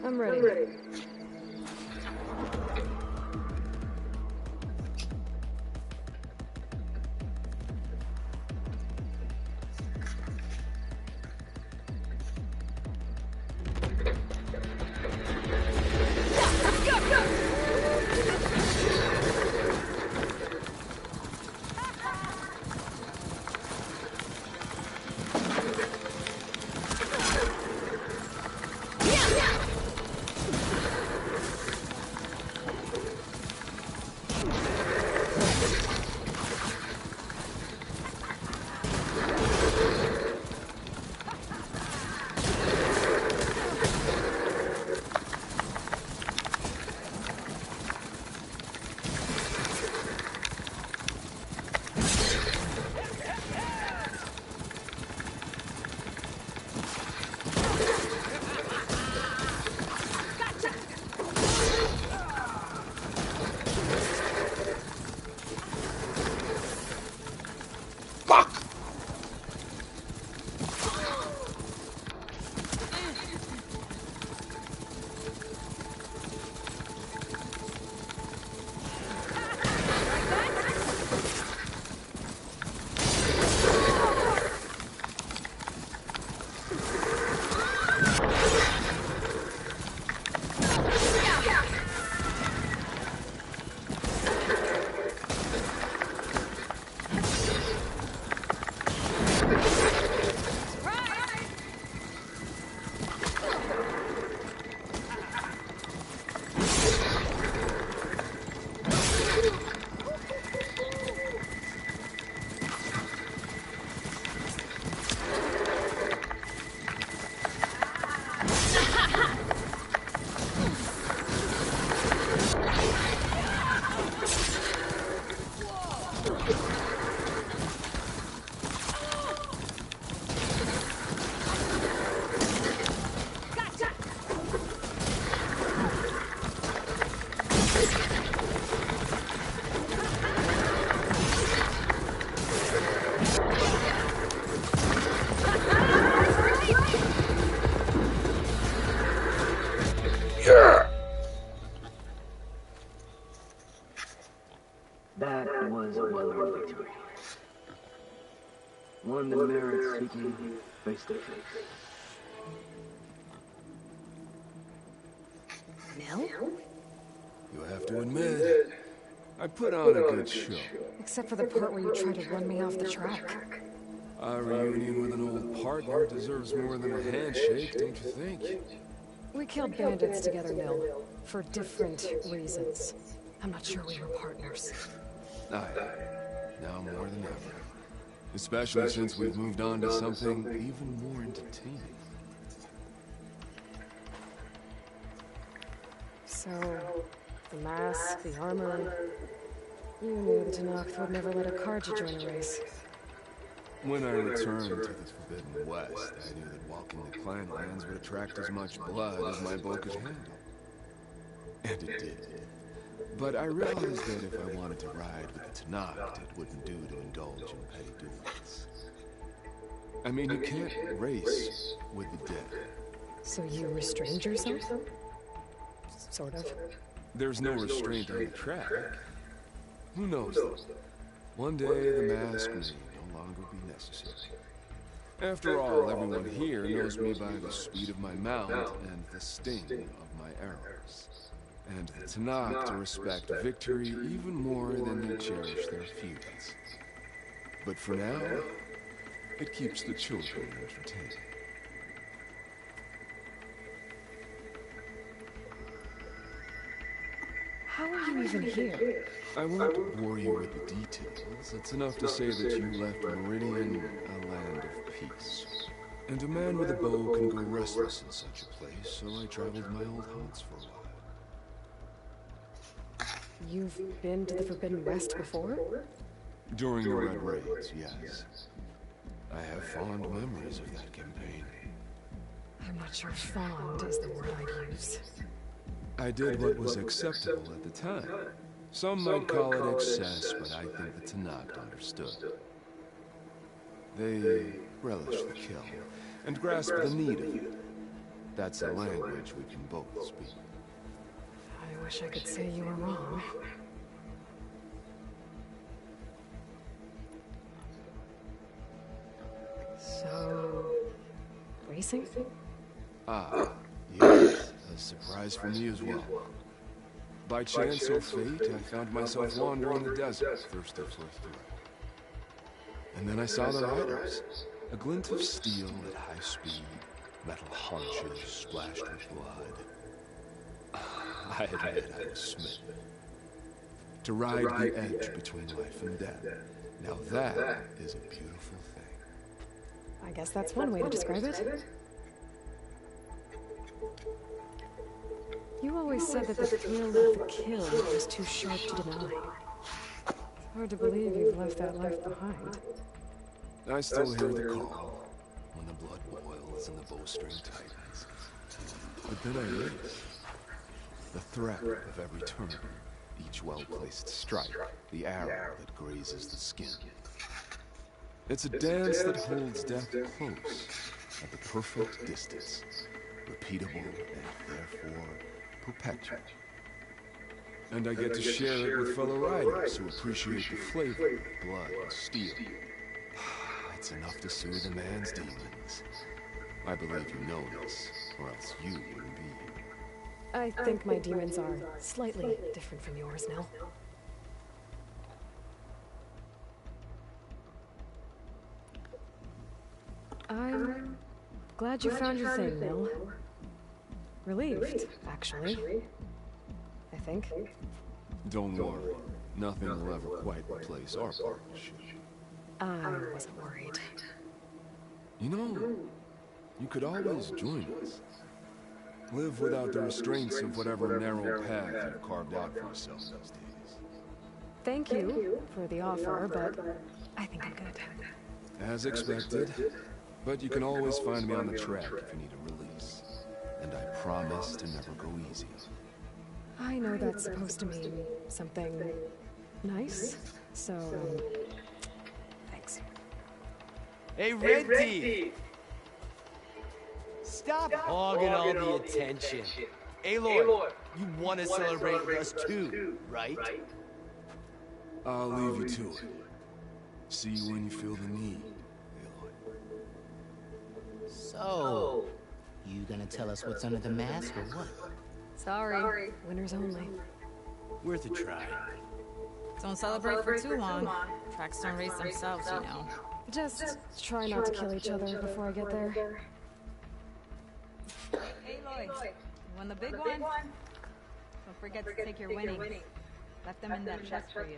I'm ready. That was a well-earned victory. One that merits speaking face to face. Nell? You have to admit, I put on a good show. Except for the part where you tried to run me off the track. A reunion with an old partner deserves more than a handshake, don't you think? We killed bandits together, Nell. For different reasons. I'm not sure we were partners. Aye. Now more than ever. Especially since we've moved on to something even more entertaining. So, the mask, the armor... You knew the Tenakth would never let a Carja join a race. When I returned to the Forbidden West, I knew that walking the clan lands would attract as much blood as my bow could handle. And it did. But I realized that if I wanted to ride with the Tenakth, it wouldn't do to indulge in petty duels. I mean, you can't race with the dead. So you restrained yourself? Sort of. There's no restraint on the track. Who knows though? One day the mask may no longer be necessary. After all, everyone here knows me by the speed of my mount and the sting of my arrows. And the Tenakth respect victory even more than they cherish their feuds. But for now, it keeps the children entertained. How are you even here? I won't bore you with the details. It's enough to say that you left Meridian a land of peace. And a man with a bow can go restless in such a place, so I traveled my old haunts for a while. You've been to the Forbidden West before? During the Red Raids, yes. I have fond memories of that campaign. I'm not sure fond is the word I'd use. I did what was acceptable at the time. Some might call it excess, but I think the Tenakth understood. They relish the kill, and grasp the need of it. That's a language we can both speak. I wish I could say you were wrong. So... racing? Ah, yes. A surprise for me as well. By chance or fate, I found myself wandering the desert, thirsty for a thrill. And then I saw the riders. A glint of steel at high speed, metal haunches splashed with blood. I admit I was smitten. To ride the edge between life and death. Now that is a beautiful thing. I guess that's one way to describe it. You always said that the thrill of the kill was too sharp to deny. It's hard to believe you've left that life behind. I still hear the call, when the blood boils and the bowstring tightens. But then I race. The threat of every turn, each well-placed strike, the arrow that grazes the skin. It's a dance that holds death close, at the perfect distance, repeatable and therefore perpetual. And I get to share it with fellow riders who appreciate the flavor of blood and steel. It's enough to soothe a man's demons. I believe you know this, or else you wouldn't be here. I think my demons are slightly different from yours now. I'm glad you found your thing, Nil. Relieved, actually. I think. Don't worry. Nothing will ever quite replace our partnership. I wasn't worried. You know, you could always join us. Live without the restraints of whatever narrow path you've carved out for yourself these days. Thank you for the offer, but I think I'm good. As expected. But you can always find me on the track if you need a release. And I promise to never go easy. I know that's supposed to mean something nice, so, thanks. Hey, Red D! Stop hogging all the attention. Aloy, you want to celebrate with us too, right? I'll leave you to it. See you when you feel the need, Aloy. So, you gonna tell us what's under the mask or what? Sorry, winners only. Worth a try. Don't celebrate for too long. Tracks don't race themselves, you know. Just try not to kill each other before I get there. Hey, Aloy, you won the big one? Don't forget to take your winnings. Left them in that chest for you.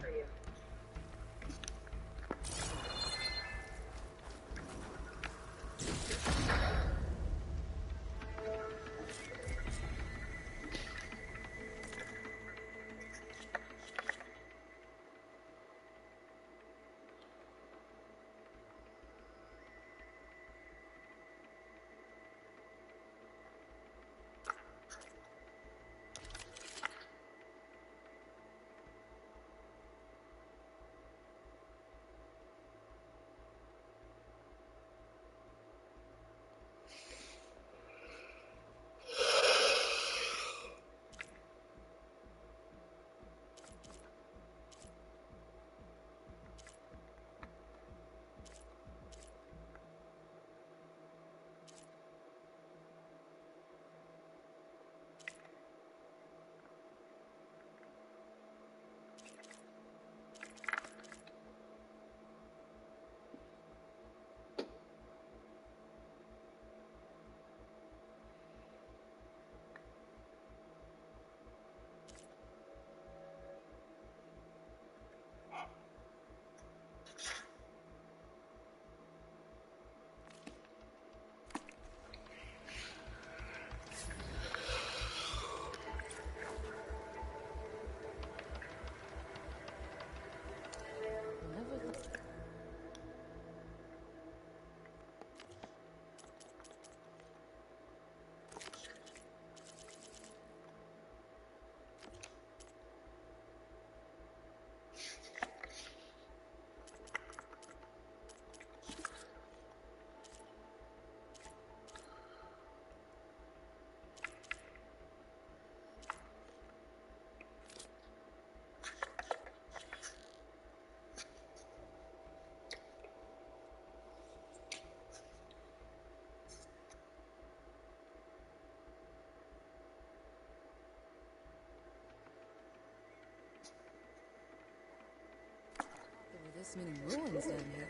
This many ruins down here.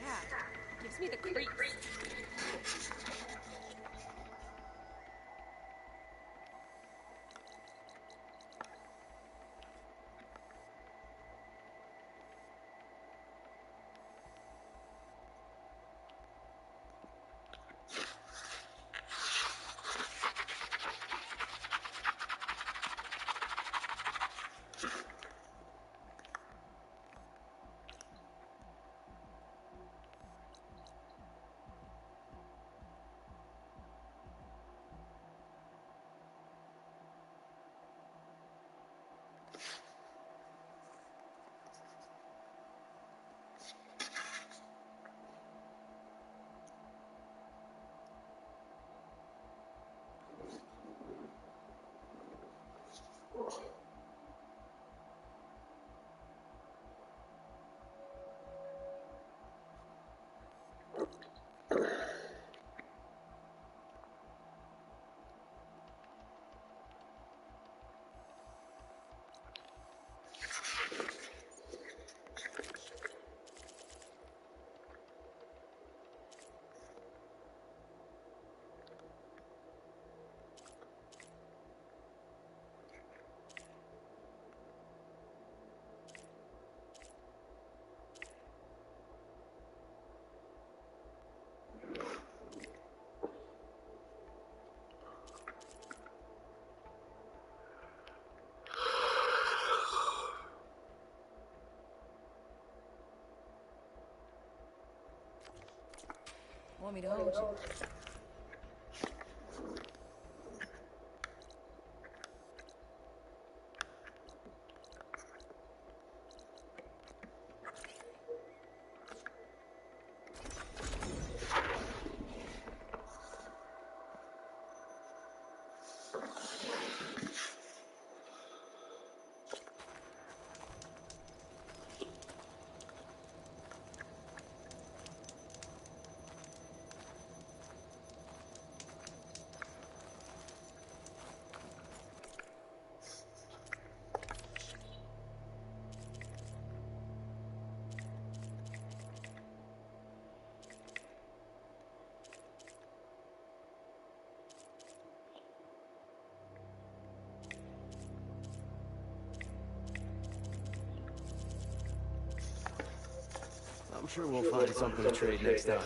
Yeah, gives me the creeps. Want me to hold you? I'm sure we'll find something to trade next time.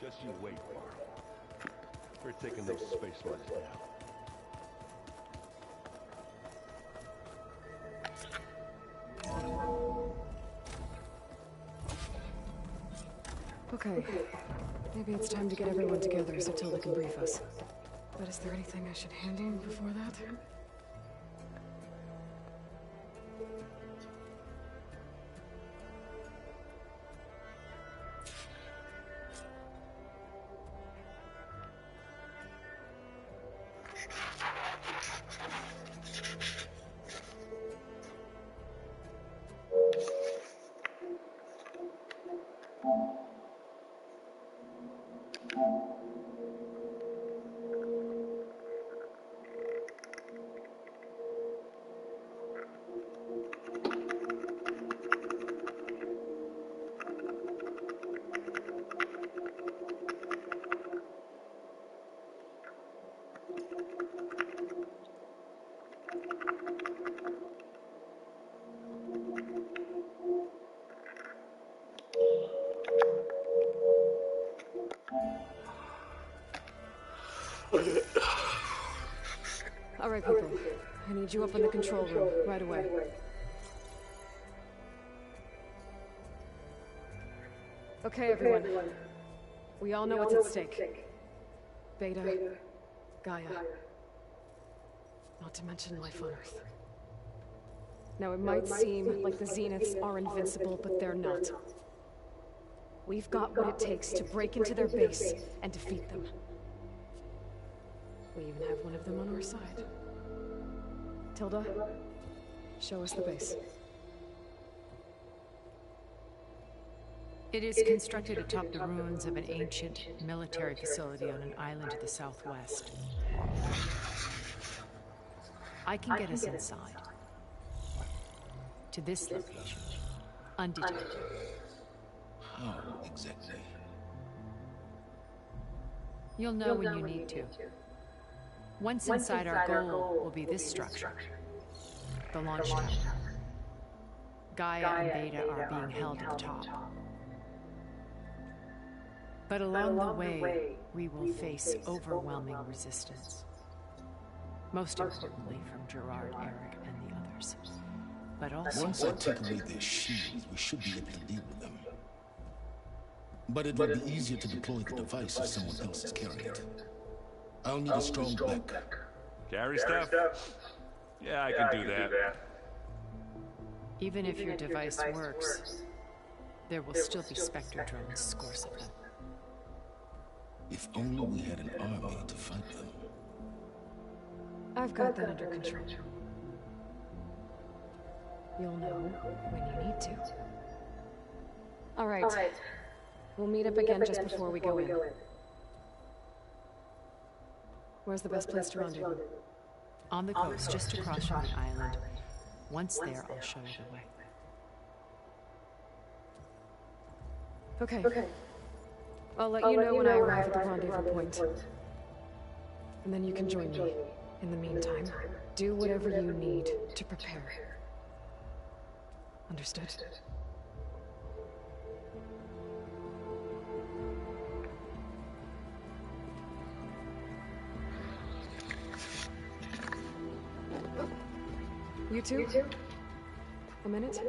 Just you wait, Marv. We're taking those space mines down. Okay. Maybe it's time to get everyone together so Tilda can brief us. But is there anything I should hand in before that? All right, people. I need you up in the control room right away. Okay, everyone. We all know what's at stake. Beta, Gaia. Not to mention life on Earth. Now, it might seem like the Zeniths are invincible, but they're not. We've got what it takes to break into their base and defeat them. We even have one of them on our side. Tilda, show us the base. It is constructed atop the ruins of an ancient military facility on an island to the southwest. I can get us inside. To this location. Undetected. How exactly? You'll know when you need to. Once inside, our goal will be this structure. The launch tower. Gaia and Beta are being held at the top. But along the way, we will face overwhelming resistance. Most importantly from Gerard, Eric, and the others. But also... Once I take away their shields, we should be able to deal with them. But it would be easier to deploy the device if someone else is carrying it. I'll need a strong back. Carry stuff? Yeah, I can do that. Even if your device works, there will still be Spectre drones, scores of them. If only we had an army to fight them. I've got that under control. You'll know when you need to. All right. We'll meet up again just before we go in. Where's the best place to rendezvous? On the coast, just across from the island. Once there, I'll show you the way. Okay. I'll let you know when I arrive at the rendezvous point. And then you can join me. In the meantime, do whatever you need to prepare. Understood? You two? A minute?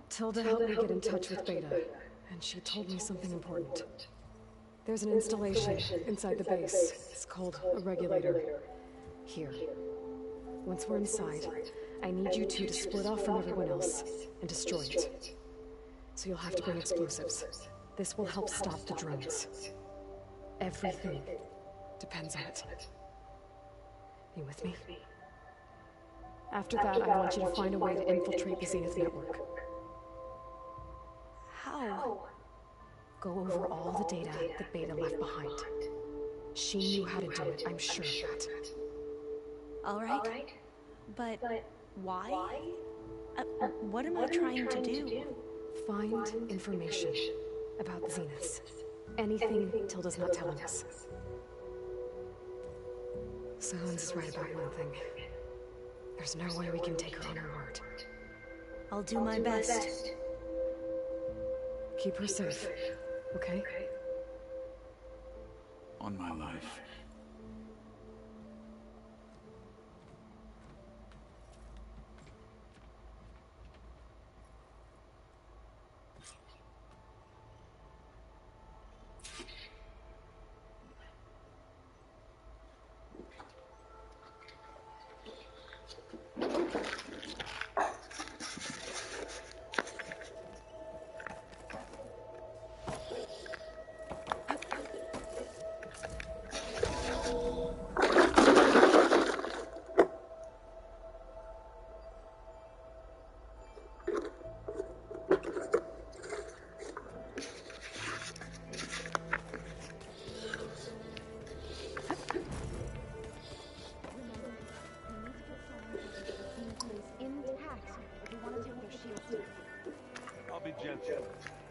Tilda helped me get in touch with Beta, and she told me something important. There's an installation inside the base. It's called a regulator. Here. Once we're inside, I need you two to split off from everyone else and destroy it. So you'll have to bring explosives. This will help stop the drones. Everything depends on it. You with me? After that, I want you to find a way to infiltrate the Zenith network. How? Go over all the data that Beta left behind. She knew how to do it, I'm sure of that. All right. But why? What am I trying to do? Find information about the Zeniths. Anything Tilda's not telling us. Silence is right about one thing. There's no way we can take her on her word. I'll do my best. Keep her safe, okay? On my life. I'll be gentle,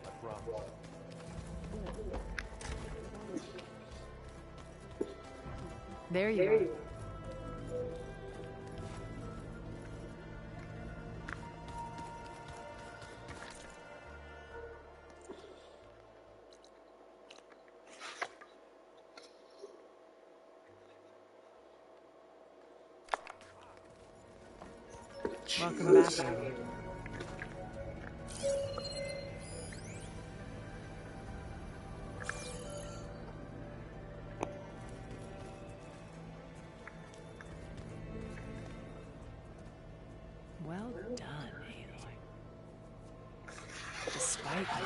I promise. There you are. Welcome back, Aloy. Well done, Aloy. Despite my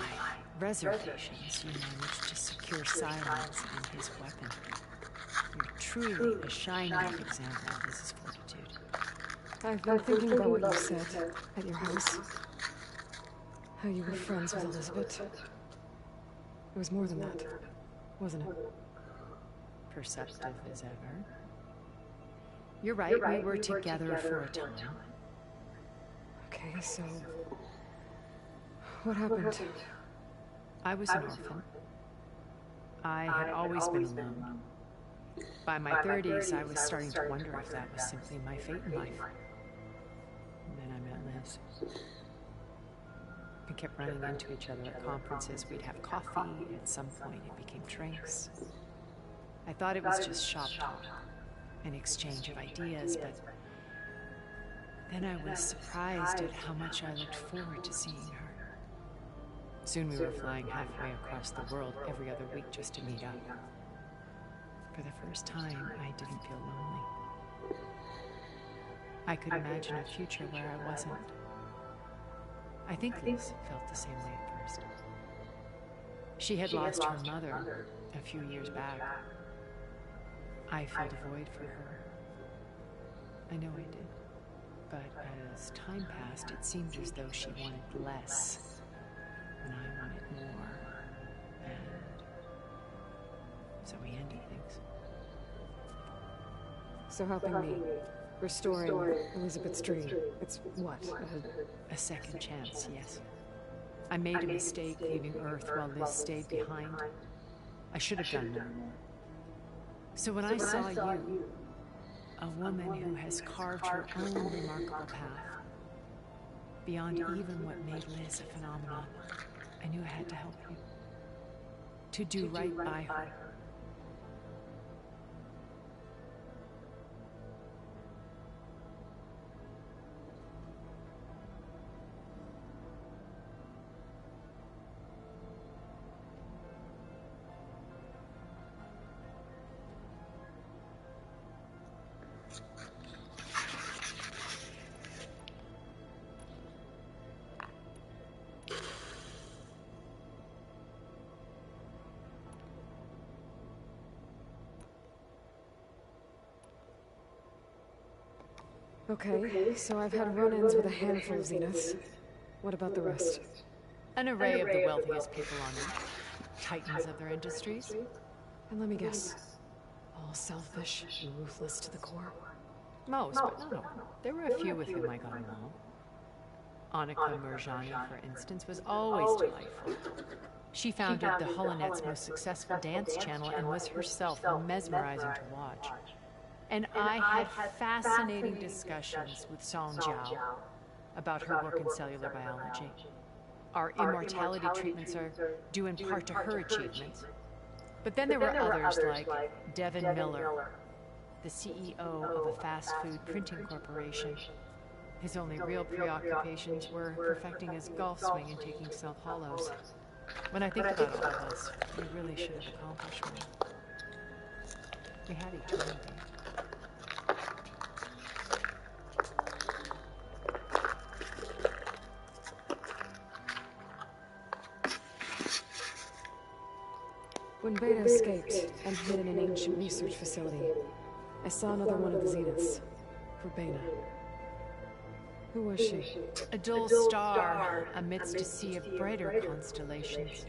reservations, you managed to secure silence and his weapon. You're truly a shining example of his fortitude. I've been thinking about what you said at your house. How you were friends with Elizabeth. It was more than that, wasn't it? Perceptive as ever. You're right, we were together for a time. Okay, so... what happened? I was an orphan. I had always been alone. By my 30s, I was starting to wonder if that was simply my fate in life. And then I met Liz. We kept running into each other at conferences. We'd have coffee. At some point, it became drinks. I thought it was just shop talk, an exchange of ideas, but then I was surprised at how much I looked forward to seeing her. Soon we were flying halfway across the world every other week just to meet up. For the first time, I didn't feel lonely. I could imagine a future where I wasn't. I think Liz felt the same way at first. She had lost her mother a few years back. I felt a void for her. I know I did. But as time passed, it seemed as though she wanted less, and I wanted more. And so we ended things. So helping me, restoring Elizabeth's dream, it's what? A second chance, yes. I made a mistake leaving Earth while Liz stayed behind. I should have done more. So when I saw you, a woman who has carved her own remarkable path, beyond even what made Liz a phenomenon, I knew I had to help you. To do right by her. Okay, so I've had run-ins with a handful of Zeniths. What about the rest? An array of the wealthiest people on Earth. Titans of their industries. And let me guess, all selfish and ruthless to the core? Most, but not all. There were a few with whom I got along. Annika Murjani, for instance, was always delightful. She founded the Holonet's most successful dance channel and was herself mesmerizing to watch. And I had fascinating discussions with Song Jiao about her work in cellular biology. Our immortality treatments are due in part to her achievements. But then there were others like Devin Miller, the CEO of a fast food printing corporation. His only real preoccupations were perfecting his golf swing and taking self-hollows. When I think about all of us, we really should have accomplished more. We had eternity. When Beta escaped and hid in an ancient research facility, I saw another one of the Zeniths, Verbena. Who was she? A dull star amidst a sea of brighter constellations.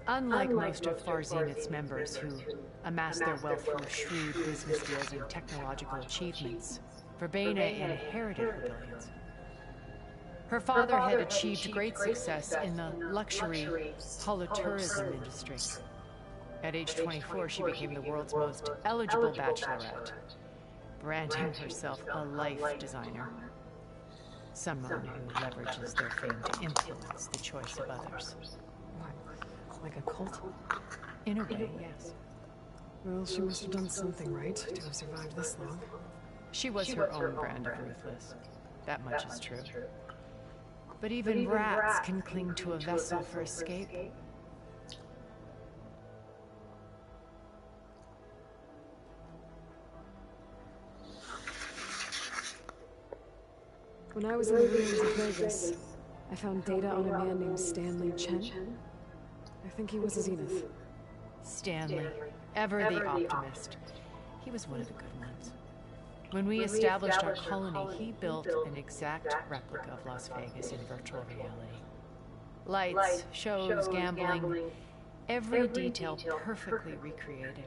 Unlike most of Far Zenith's members who amassed their wealth through shrewd business deals and technological achievements, Verbena inherited her billions. Her father had achieved great success in the luxury holotourism industry. At age 24, she became the world's most eligible bachelorette, branding herself a life designer. Someone who leverages their fame to influence the choice of others. What? Like a cult? In a way, yes. Well, she must have done something right to have survived this long. She was her own brand of ruthless. That much is true. But even rats can cling to a vessel for escape. When I was in the ruins of Vegas, I found data on a man named Stanley Chen. I think he was a Zenith. Stanley, ever the optimist. He was one of the good ones. When we established our colony, he built an exact replica of Las Vegas in virtual reality. Lights, shows, gambling, every detail perfectly recreated.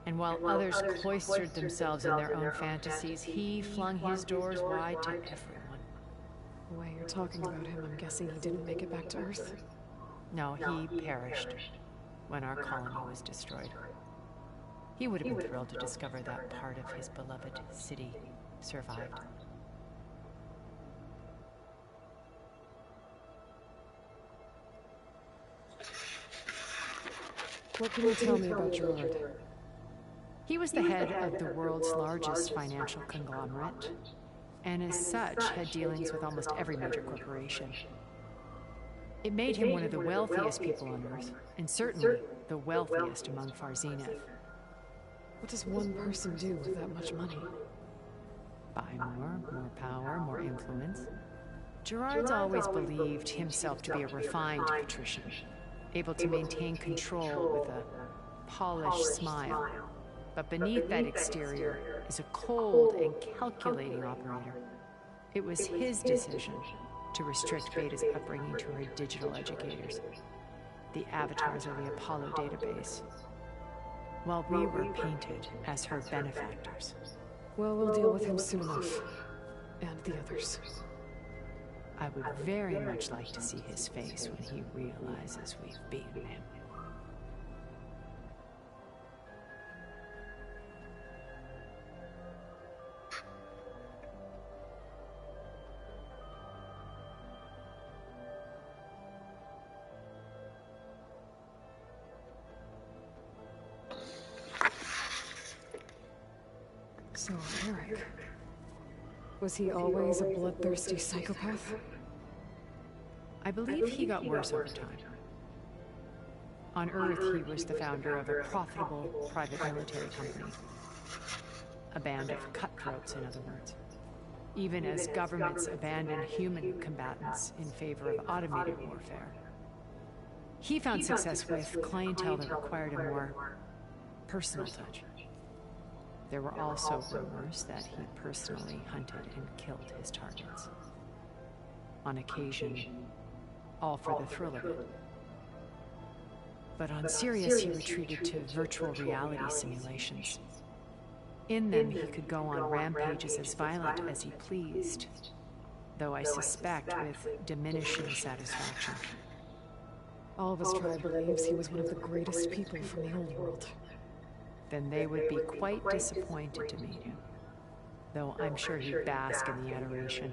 And while others cloistered themselves in their own fantasies, he flung his doors wide to everyone. The way you're talking about him, I'm guessing he didn't make it back to Earth? No, he perished when our colony was destroyed. He would have been thrilled to discover that part of his beloved city survived. What can you tell me about Gerard? He was the head of the world's largest financial conglomerate, and as such had dealings with almost every major corporation. It made him one of the wealthiest people on Earth, and certainly the wealthiest among Far Zenith. What does one person do with that much money? Buy more power, more influence. Gerard's always believed himself to be a refined patrician, able to maintain control with a polished smile. But beneath that exterior is a cold and calculating operator. It was his decision to restrict Beta's upbringing to her digital educators, the avatars of the Apollo database, while we were painted as her benefactors. Well, we'll deal with him soon enough. And the others. I would very much like to see his face when he realizes we've beaten him. So, Eric. Was he always a bloodthirsty psychopath? I believe he got worse over time. On Earth, he was the founder of a profitable private military company. A band of cutthroats, in other words. Even as governments abandoned human combatants in favor of automated warfare. He found success with clientele that required a more personal touch. There were also rumors that he personally hunted and killed his targets. On occasion, all for the thrill of it. But on Sirius, he retreated to virtual reality simulations. In them, he could go on rampages as violent as he pleased, though I suspect with diminishing satisfaction. All of his tribe believes he was one of the greatest people from the old world. Then they would be quite disappointed to meet him, though I'm sure he'd bask in the adoration.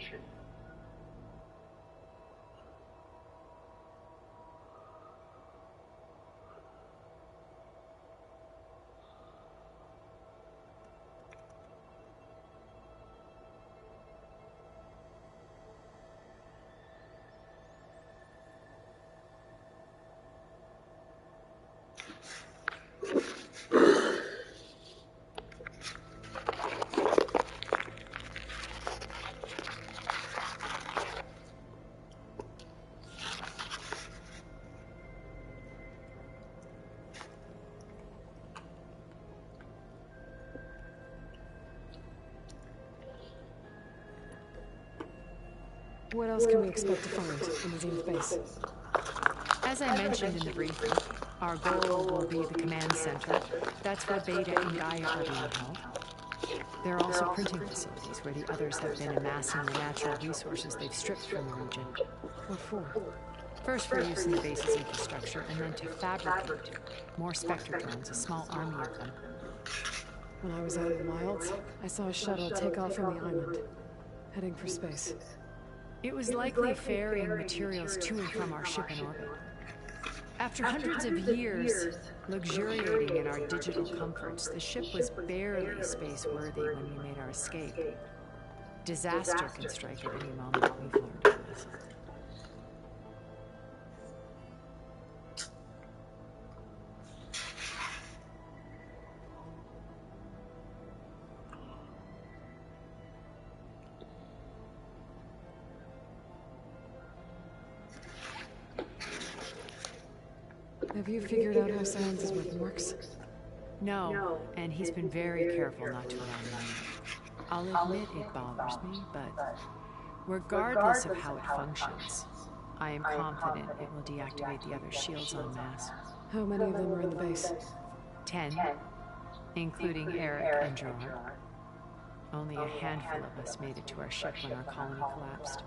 What else can we expect to find in the Zenith base? As I mentioned in the briefing, our goal will be the command center. That's where Beta and Gaia are being held. There are also printing facilities where the others have been amassing the natural resources they've stripped from the region. What for? First for use in the base's infrastructure, and then to fabricate more Spectre drones, a small army of them. When I was out in the wilds, I saw a shuttle take off from the island, heading for space. It was likely ferrying materials to and from our ship in orbit. After hundreds of years luxuriating in our digital comforts, the ship was barely space-worthy when we made our escape. Disaster can strike at any moment, we've learned our lesson. Have you figured out how Silenz's weapon works? No, and he's been very careful not to allow me. I'll admit it bothers me, but regardless of how it functions, I am confident it will deactivate the other shields en masse. How many of them are in the base? 10, including Eric and Gerard. Only a handful of us made it to our ship when our colony collapsed.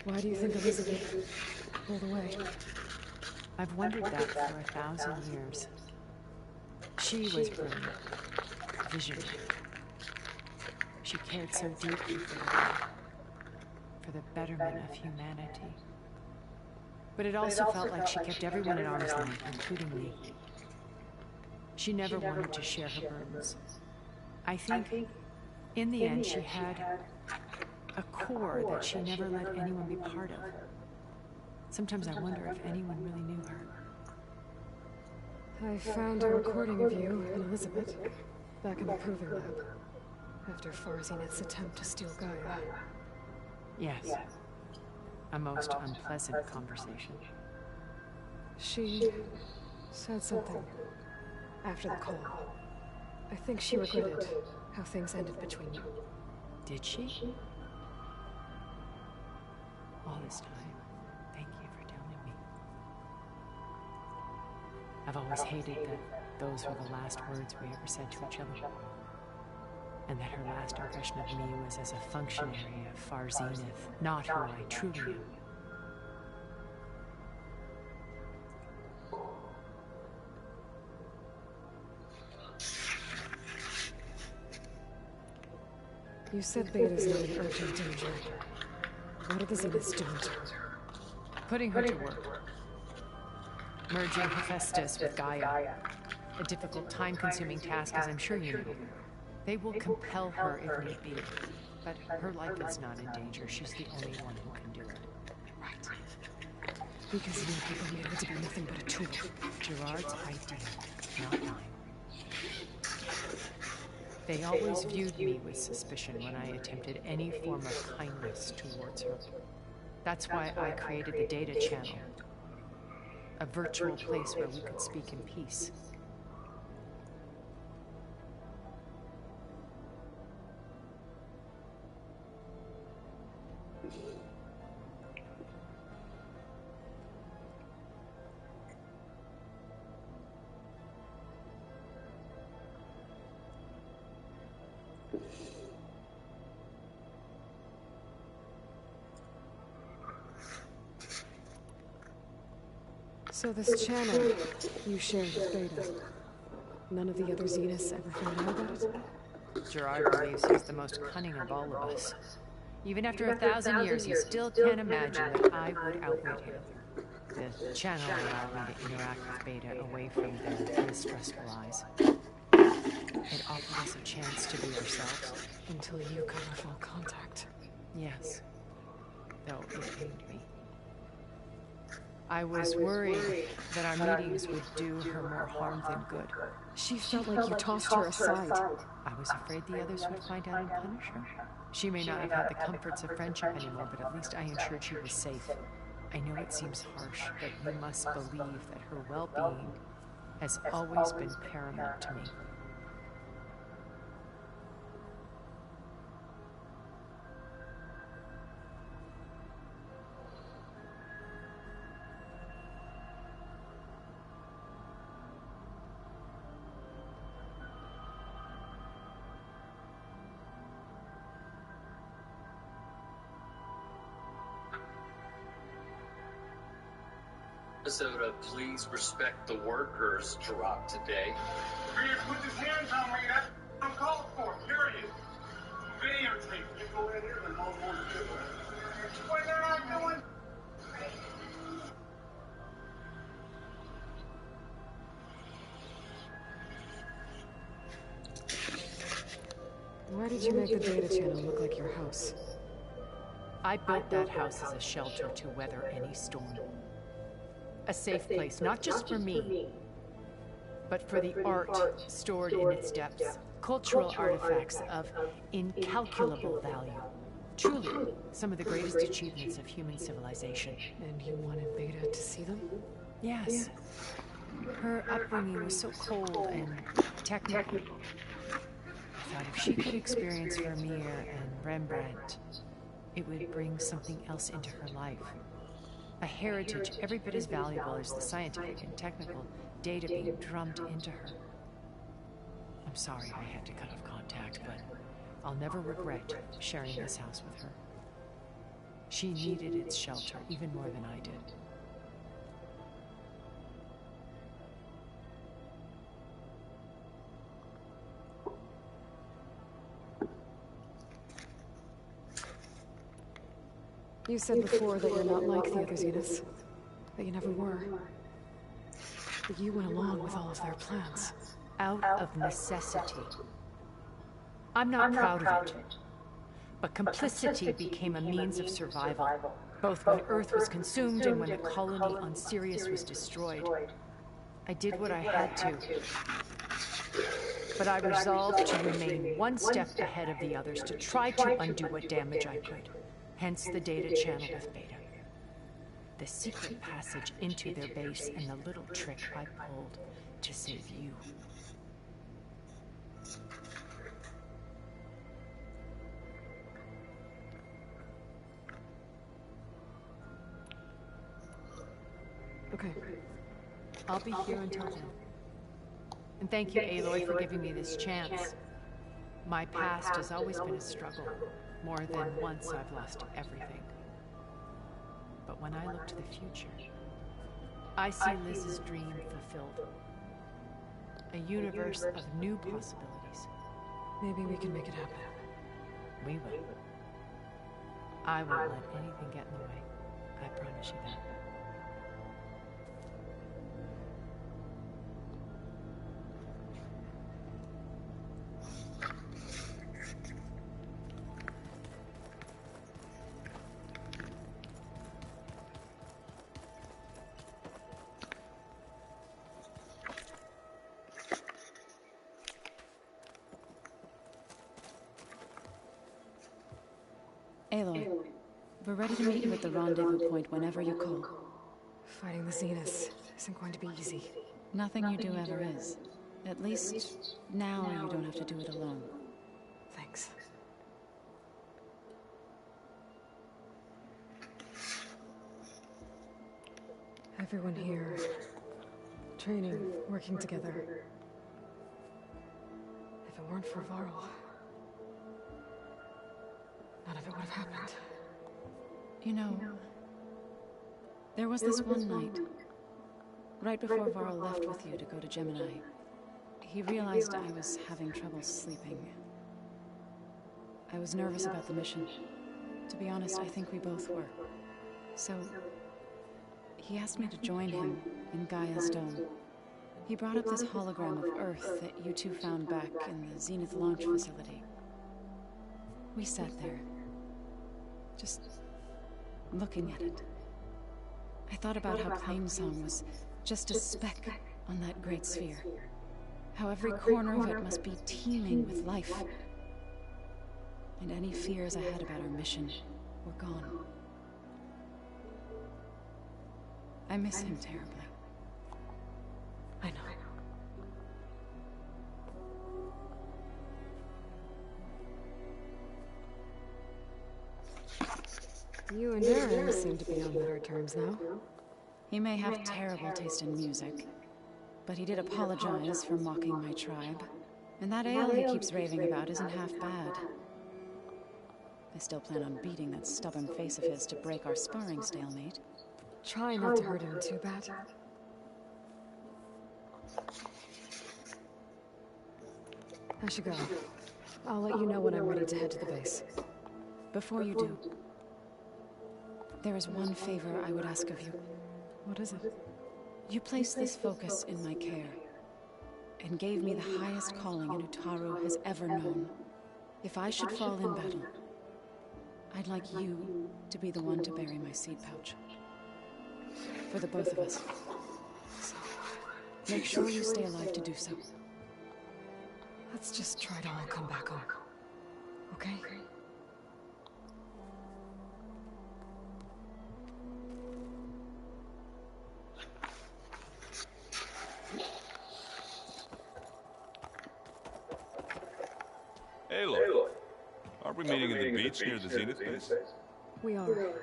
Why do you think Elizabeth pulled away? I've wondered that for 1,000 years. She was brilliant, visionary. She cared so deeply for the betterment of humanity. But it also felt like she kept everyone at arm's length, including me. She never wanted to share her burdens. I think, in the end, she had a core that she never let anyone be part of. Sometimes I wonder if anyone really knew her. I found a recording of you and Elizabeth back in the proving lab after Farzineth's attempt to steal Gaia. Yes. A most unpleasant conversation. She said something after the call. I think she regretted how things ended between you. Did she? All this time, thank you for telling me. I've always hated that those were the last words we ever said to each other. And that her last impression of me was as a functionary of Farzineth, not who I truly am. You said Beta's not in urgent danger. What are the Zeniths doing to her? Putting her to work. Merging Hephaestus with Gaia. A difficult, time-consuming task, as I'm sure you know. They will compel her if need be. But her life is not in danger. She's the only one who can do it. Right. Because you people made her to be nothing but a tool. Gerard's idea, not mine. They always viewed me with suspicion when I attempted any form of kindness towards her. That's why I created the data channel. A virtual place where we could speak in peace. So this channel you shared with Beta, none of the other Zeniths ever found out about it? Gerard believes he's the most cunning of all of us. Even after 1,000 years, he still can't imagine that I would outwit him. The channel allowed me to interact with Beta away from their mistrustful eyes. It offered us a chance to be ourselves. Until you cut off all contact. Yes. Though it pained me. I was worried that our meetings would do her more harm than good. She felt like you tossed her aside. I was afraid the others would find out and punish her. She may not have had the comforts of friendship anymore, but at least I ensured she was safe. I know it seems harsh, but you must believe that her well-being has always been paramount to me. Episode of Please Respect the Workers dropped today. He put his hands on me. That's what I'm called for. Period. Videotape. You go in here and all more shit. What they're not doing. Why did you make the data channel look like your house? I built that house as a shelter to weather any storm. A safe place, not just for me, but for the art stored in its depths, cultural artifacts of incalculable value. Truly, some of the greatest achievements of human civilization. And you wanted Beta to see them? Yes. Her upbringing was so cold and technical. I thought if she could experience Vermeer and Rembrandt, it would bring something else into her life. A heritage every bit as valuable as the scientific and technical data being drummed into her. I'm sorry I had to cut off contact, but I'll never regret sharing this house with her. She needed its shelter even more than I did. You said before that you're not like the other Zeniths. That you never were. But you went along with all of their plans. Out of necessity. I'm not proud of it. But complicity became a means of survival, both when Earth was consumed and when the colony on Sirius was destroyed. I did what I had to. But I resolved to remain one step ahead of the others, to try to undo what damage I could. Hence the data channel with Beta. The secret passage into their base and the little trick I pulled to save you. Okay. I'll be here until then. And thank you, Aloy, for giving me this chance. My past has always been a struggle. More than once I've lost everything. But when I look to the future, I see Liz's dream fulfilled. A universe of new possibilities. Maybe we can make it happen. We will. I won't let anything get in the way. I promise you that. Aloy, we're ready to meet you at the rendezvous point whenever you call. Fighting the Zeniths isn't going to be easy. Nothing you do ever is. At least, now you don't have to do it alone. Thanks. Everyone here, training, working together. If it weren't for Varl, none of it would have happened. You know, there was this one night, right before Varl left with you to go to Gemini. He realized I was having trouble sleeping. I was nervous about the mission. To be honest, I think we both were. So, he asked me to join him in Gaia's dome. He brought up this hologram of Earth that you two found back in the Zenith launch facility. We sat there, just looking at it. I thought about how Plainsong was just a speck on that great sphere. How every corner of it must be teeming with life. And any fears I had about our mission were gone. I miss him terribly. I know. You and Aaron seem to be on better terms now. He may have terrible taste in music, but he did apologize for mocking my tribe. And that ale he keeps raving about isn't half bad. I still plan on beating that stubborn face of his to break our sparring stalemate. Try not to hurt him too bad. I should go. I'll let you know when I'm ready to head to the base. Before you do, there is one favor I would ask of you. What is it? You placed this focus in my care, and gave me the highest calling an Utaru has ever known. If I should fall in battle, I'd like you to be the one to bury my seed pouch. For the both of us. So, make sure you stay alive to do so. Let's just try to all come back home. Okay? Aloy, aren't we meeting at the beach near the Zenith base? We are.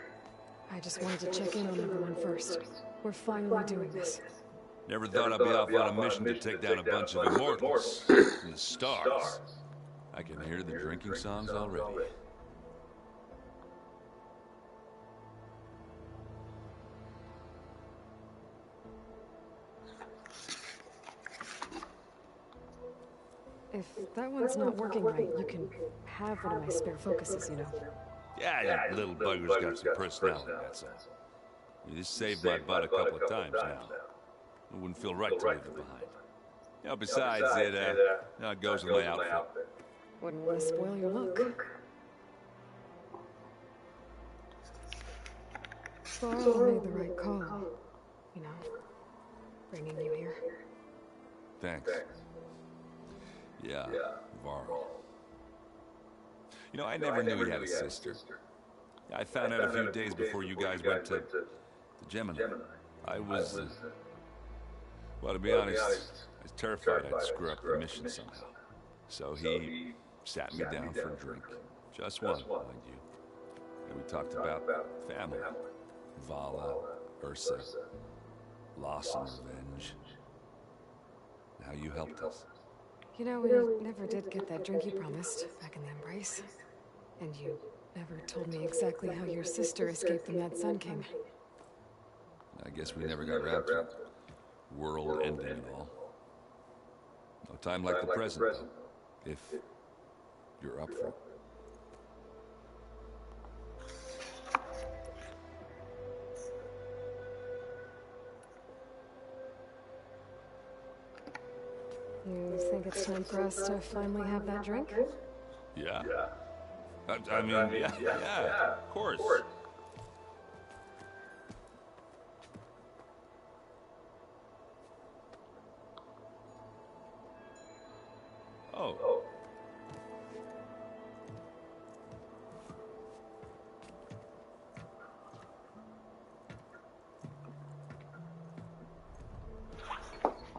I just wanted to check in on everyone first. We're finally doing this. Never thought I'd be off on a mission to take down a bunch of immortals in the stars. I can hear the drinking songs already. If that one's not working right, you can have one of my spare focuses, you know. Yeah, that little bugger's got some personality, that's all. This saved my butt a couple of times now. It wouldn't feel right to leave it behind. You know, besides, it goes with my outfit. Wouldn't want to spoil your look. Varl made the right call. You know, bringing you here. Thanks. Yeah, Varl. You know, I never knew he had a sister. I found out a few days before you guys went to Gemini. I was, well, to be honest, I was terrified I'd screw up the mission somehow. So he sat me down for a drink. Just one, mind you. And we talked about family. Vala, Ursa, loss and revenge. And how you helped us. You know, we never did get that drink you promised back in the Embrace. And you never told me exactly how your sister escaped the Mad Sun King. I guess we never got around to it. World ending and all. No time like the present, though, if you're up for it. You think it's time for us to finally have that drink? Yeah. I mean, yeah, of course. Oh.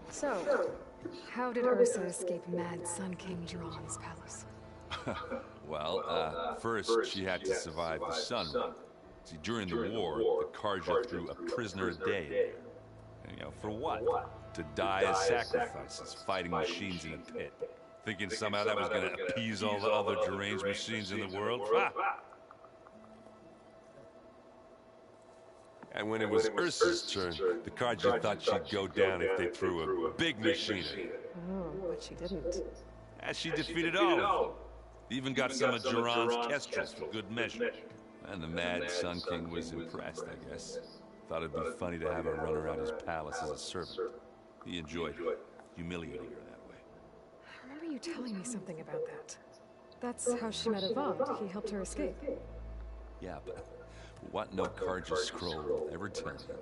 So, how did Ursa escape Mad Sun King Jiran's palace? Well, first she had to survive the sun run. See, during the war, the Karja threw a prisoner a day there. And, you know, for what? To die as sacrifices, fighting machines in a pit. Thinking somehow that was going to appease all the other deranged machines in the world? Ha! And when it was Ursa's turn, the Karja thought she'd go down if they threw a big machine at her. Oh, but she didn't. And she defeated all of them. Even got some of Jiran's kestrels for good measure. And the Mad Sun King was impressed, I guess. Thought it'd be funny to have her run around his palace as a servant. He enjoyed humiliating her that way. I remember you telling me something about that. That's how she met Avad. He helped her escape. Yeah, but what no Karja scroll will ever tell you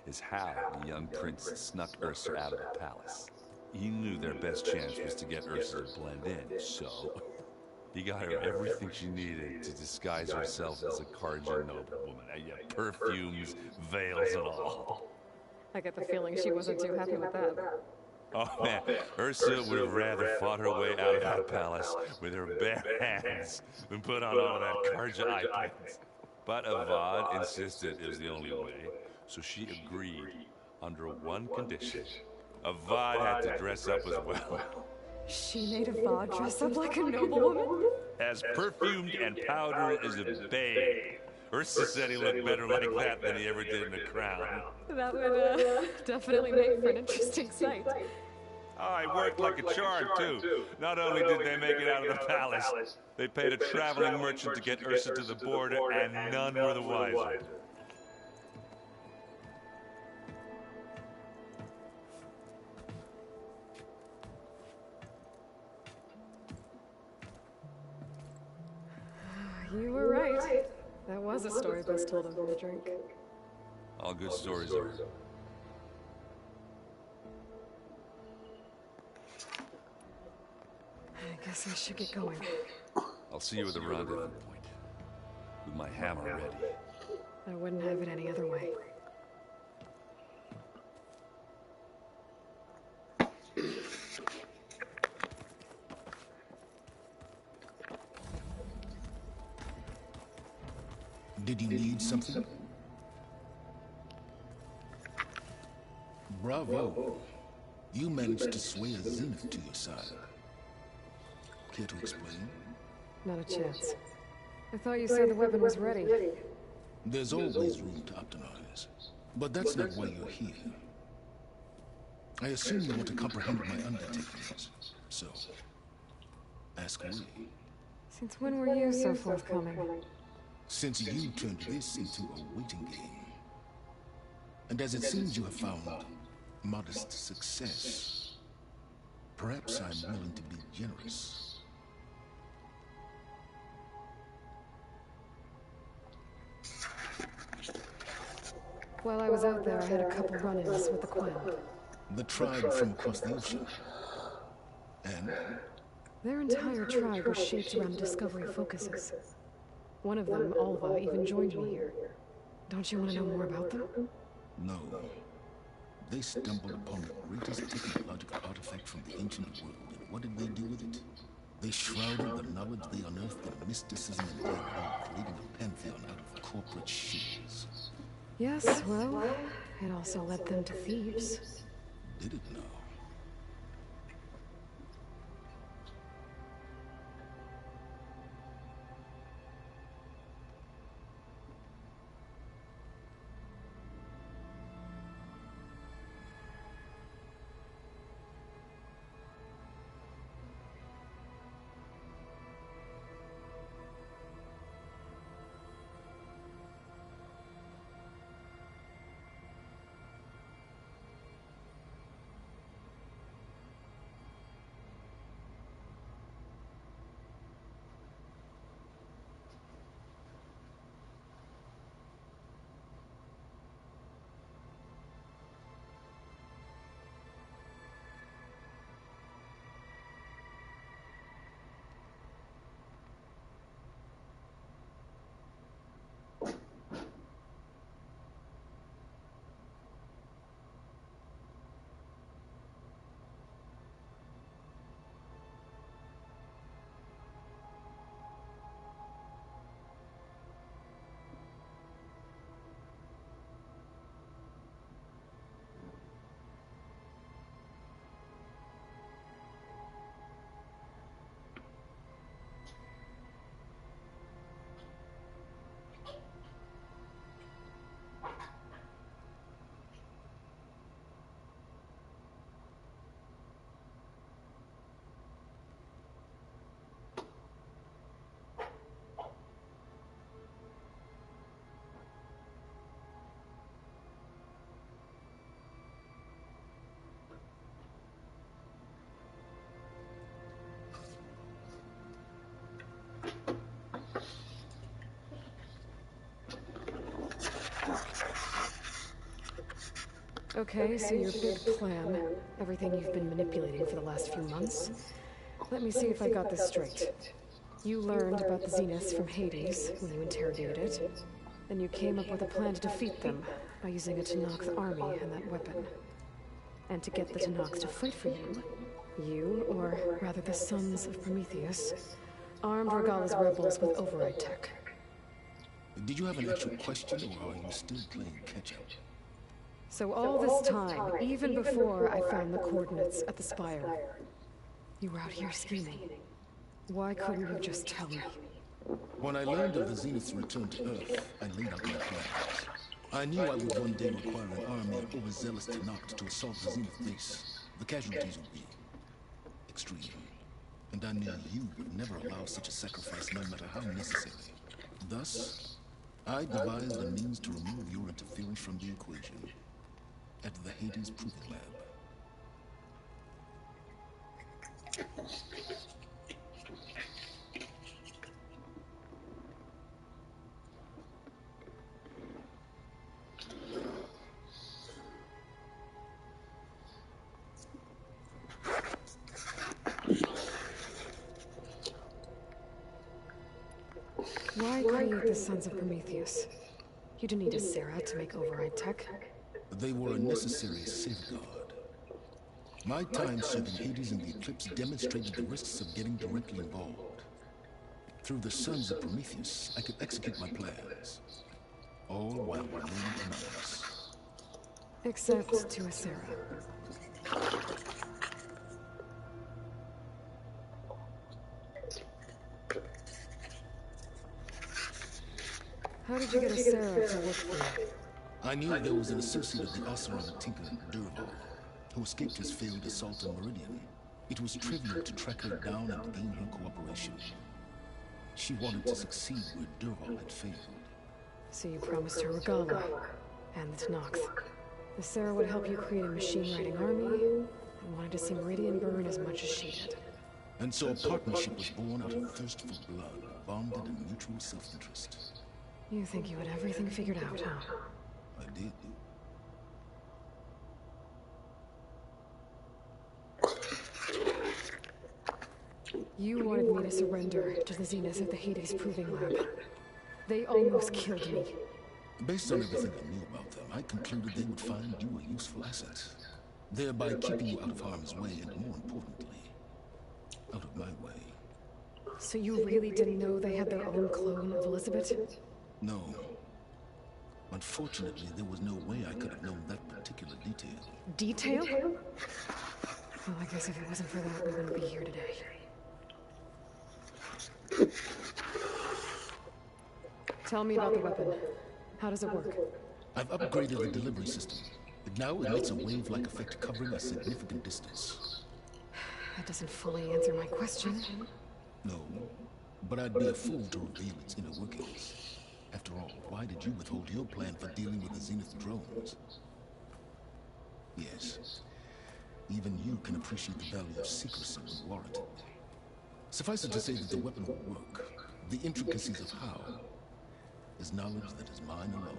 is how the young prince snuck Ursa out of the palace. He knew their best chance was to get Ursa to blend in, so he got her everything she needed to disguise herself as a Karja noblewoman. Yeah, perfumes, veils, and all. I get the feeling she wasn't too happy with that. Oh man, Ursa would have rather fought her way out of that palace with her bare hands than put on all of that Karja eye paint. But Avad insisted it was the only way, so she agreed under one condition. Avad had to dress up as well. She made Avad dress up like a noblewoman? As perfumed and powdered as a babe. Ursa said he looked better like that than he ever did in a crown. That would definitely make for an interesting sight. Oh, he worked like a charm, too. Not only did they make it out of the palace, they paid a traveling merchant to get Ursa to the border, and none were the wiser. You were right. That was a story best told over a drink. All good stories are. I guess I should get going. I'll see you at the rendezvous point. With my hammer ready. I wouldn't have it any other way. Did you need something? Bravo. You managed to sway a zenith to your side. Care to explain? Not a chance. I thought you said the weapon was ready. There's always room to optimize. But that's not why you're here. I assume you want to comprehend my undertakings. So, ask away. Since when were you so forthcoming? Since you turned this into a waiting game. And as it seems you have found modest success, perhaps I'm willing to be generous. While I was out there, I had a couple run-ins with the Quen. The tribe from across the ocean. And? Their entire tribe was shaped around Discovery focuses. One of them, Alva, even joined me here. Don't you want to know more about them? No. They stumbled upon the greatest technological artifact from the ancient world, and what did they do with it? They shrouded the knowledge they unearthed in mysticism and dead art, creating a pantheon out of corporate shields. Yes, well, it also led them to thieves. Did it now? Okay, so your big plan, everything you've been manipulating for the last few months. Let me see if I got this straight. You learned about the Zeniths from Hades when you interrogated it. Then you came up with a plan to defeat them by using a Tenakth army and that weapon. And to get the Tenakth to fight for you, you, or rather the sons of Prometheus, armed Regala's rebels with override tech. Did you have an actual question, or are you still playing catch-up? So all this time, even before I found the coordinates at the Spire, you were out here scheming. Why couldn't you just tell me? When I learned of the Zenith's return to Earth, I laid out my plans. I knew I would one day require an army of overzealous Tenakth to assault the Zenith base. The casualties would be extreme. And I knew you would never allow such a sacrifice, no matter how necessary. Thus, I devised a means to remove your interference from the equation at the Hades Proving Lab. Why create the Sons of Prometheus? You didn't need a Sarah to make override tech. They were a necessary safeguard. My time serving Hades in the Eclipse demonstrated the risks of getting directly involved. Through the Sons of Prometheus, I could execute my plans, all while remaining anonymous. Except to a Sarah. How did you get a Sarah to work for you? I knew there was an associate of the Oseram tinker, Durval, who escaped his failed assault on Meridian. It was trivial to track her down and gain her cooperation. She wanted to succeed where Durval had failed. So you promised her Regala and the Tenakth. The Sarah would help you create a machine-riding army, and wanted to see Meridian burn as much as she did. And so a partnership was born out of thirst for blood, bonded in mutual self-interest. You think you had everything figured out, huh? I did. You wanted me to surrender to the Zenith at the Hades Proving Lab. They almost killed me. Based on everything I knew about them, I concluded they would find you a useful asset, thereby keeping you out of harm's way and, more importantly, out of my way. So you really didn't know they had their own clone of Elizabeth? No. Unfortunately, there was no way I could have known that particular detail. Detail? Well, I guess if it wasn't for that, we wouldn't be here today. Tell me about the weapon. How does it work? I've upgraded the delivery system. It now emits a wave-like effect covering a significant distance. That doesn't fully answer my question. No, but I'd be a fool to reveal its inner workings. After all, why did you withhold your plan for dealing with the Zenith drones? Yes, even you can appreciate the value of secrecy when warranted. Suffice it to say that the weapon will work. The intricacies of how is knowledge that is mine alone.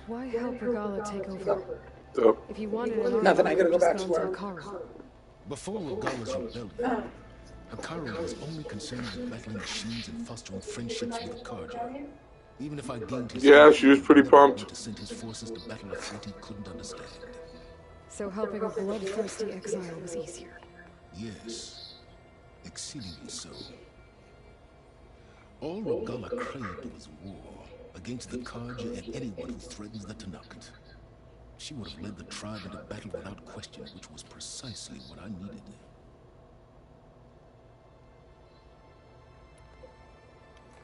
Why help Regala take over? If you wanted an army, Nothing, I gotta go back to work. Before Regala's rebellion, Hikaru was only concerned with battling machines and fostering friendships with Karja. Even if I gained his she was pretty pumped to send his forces to battle a fleet he couldn't understand. So helping a bloodthirsty exile was easier. Yes, exceedingly so. All Regala craved was war against the Karja and anyone who threatens the Tenakth. She would have led the tribe into battle without question, which was precisely what I needed.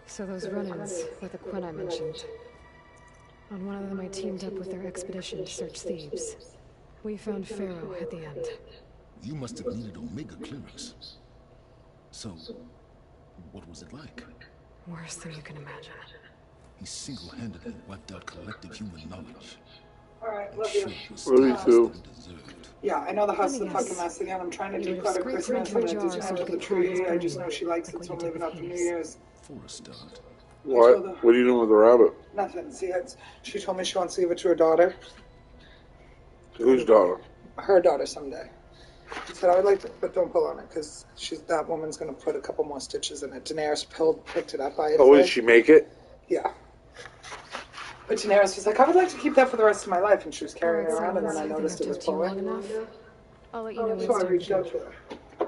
So those run-ins with the Quen I mentioned. On one of them I teamed up with their expedition to search Thebes. We found Pharaoh at the end. You must have needed Omega clearance. So, what was it like? Worse than you can imagine. He single-handedly wiped out collective human knowledge. Alright, love you. Love you too. Yeah, I know the house is a fucking mess again. I'm trying to declutter Christmas. I'm gonna dismantle the tree. I just know she likes it, so I'm leaving it up for New Year's. For a start. What? What are you doing with the rabbit? Nothing. See, she told me she wants to give it to her daughter. Whose daughter? Her daughter someday. She said, I would like to, but don't pull on it, because that woman's going to put a couple more stitches in it. Daenerys picked it up by it. Oh, did she make it? Yeah. But Daenerys was like, I would like to keep that for the rest of my life, and she was carrying it around, and then I noticed it was pulling. I'll let you know So I reached out to her.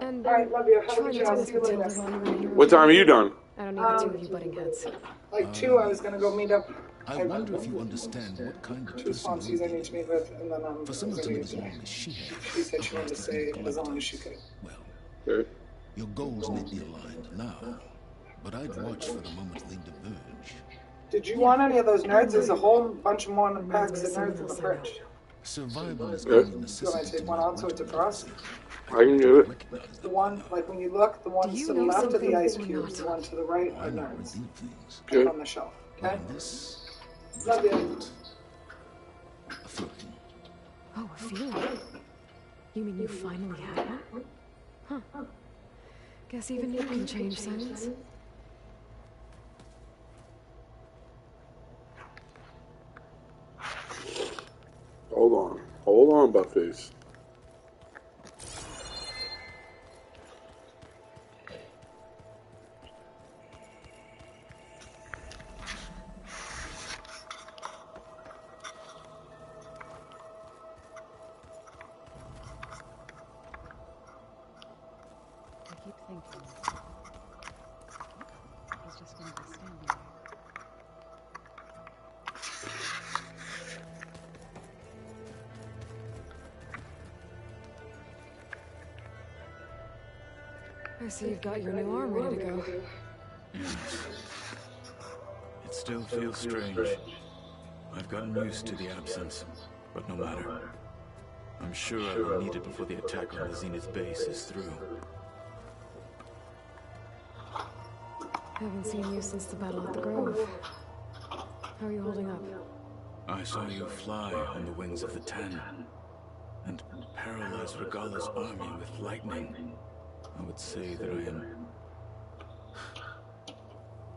And Alright, love you. Have a try good not job. to See you later. What time are you done? I don't need the two of you butting heads. Like 2, I was going to go meet up I wonder if you understand what kind of two person sponsees I need to meet with, and then for I'm someone to going live to as leave long as today. she has. She said she wanted to stay as long as she could. Well, your goals may be aligned now, but I'd watch for the moment they diverge. Did you want any of those nerds? There's a whole bunch of more packs of nerds in the fridge. Survival is Yeah. only a Do you want me necessity to take to one my out so it's a for us? I can get it. The one, like when you look, the ones to the left of the ice cubes, the one to the right are nerds. Okay. Up on the shelf. Okay? This Love you. a feeling. Oh, a feeling? You mean you finally had one? Huh. Guess even you can change silence. Hold on, Buttface. I keep thinking he's just gonna be standing there. I see you've got your new arm ready to go. It still feels strange. I've gotten used to the absence, but no matter. I'm sure I will need it before the attack on the Zenith base is through. Haven't seen you since the battle at the Grove. How are you holding up? I saw you fly on the wings of the Ten, and paralyze Regala's army with lightning. I would say that I am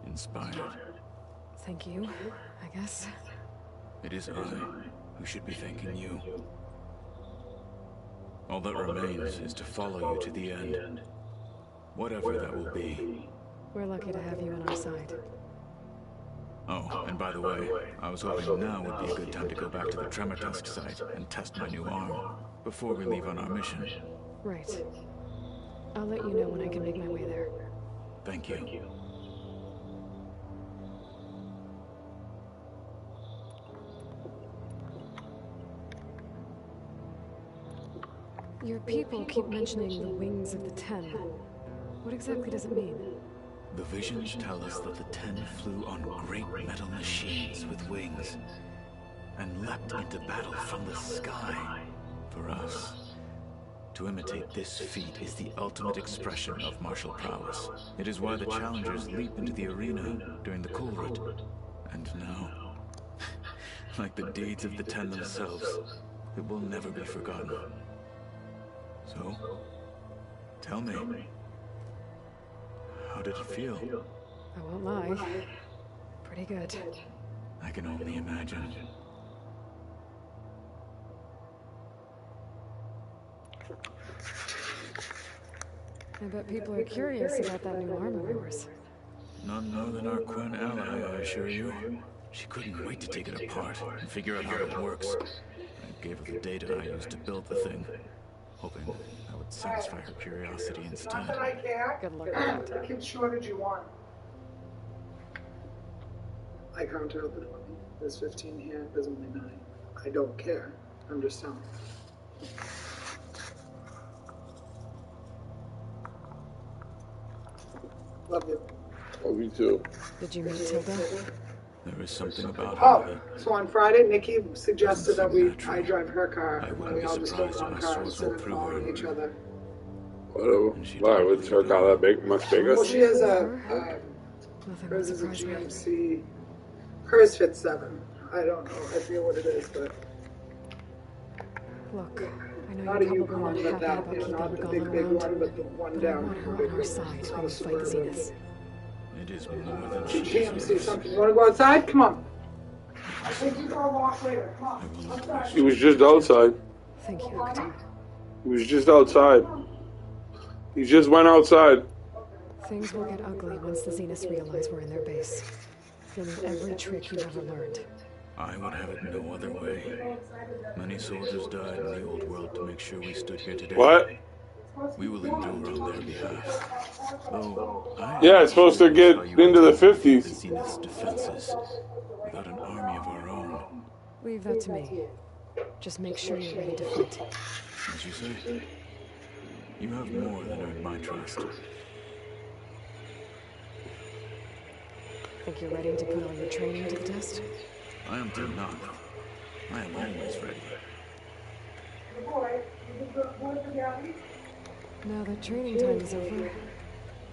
inspired. Thank you, I guess. It is I who should be thanking you. All that remains is to follow you to the end. Whatever that will be. We're lucky to have you on our side. Oh, and by the way, I was hoping now would be a good time to go back to the Tremor Tusk site and test my new arm, before we leave on our mission. Right. I'll let you know when I can make my way there. Thank you. Your people keep mentioning the wings of the Ten. What exactly does it mean? The visions tell us that the Ten flew on great metal machines with wings, and leapt into battle from the sky. For us, to imitate this feat is the ultimate expression of martial prowess. It is why the challengers leap into the arena during the Kulrut. And now, like the deeds of the Ten themselves, it will never be forgotten. So, tell me, how did it feel? I won't lie. Pretty good. I can only imagine. I bet people are curious about that new arm of yours. None more than our Quen ally, I assure you. She couldn't wait to take it apart and figure out how it works. I gave her the data I used to build the thing, hoping I would satisfy her curiosity instead. Not that I care. Good luck with that. What kid shortage you want? I counted out the 20. There's 15 here. There's only 9. I don't care. I'm just telling you. Love you. Love you too. Did you meet Tilda? There is something about her that So on Friday, Nikki suggested that I drive her car and we all just go in one car instead of following each other. Whatever. Why? What's her car that big? Much bigger? Well, she has hers is a GMC. Hers fits 7. I don't know. I forget what it is, but. Look, I know Not a you're probably Yukon, not but happy that, about you know, keeping not the Regala big around, one, but the one but I down. want her on our side It's when not we a fight the Suburban. Zenith. it is more than She she can't see deserves. something. You want to go outside? Come on. I'll take you for a walk later. Come on. Outside. He was just outside. Thank you, Akata. He was just outside. He just went outside. Things will get ugly once the Zeniths realize we're in their base. You'll need every trick you ever learned. I would have it no other way. Many soldiers died in the old world to make sure we stood here today. What? We will endure on their behalf. Though I Yeah, it's supposed to get into the 50s. the Zenith's defenses without an army of our own. Leave that to me. Just make sure you're ready to fight. As you say, you have more than earned my trust. Think you're ready to put all your training to the test? I am Tanakh. I am always ready. Now that training time is over,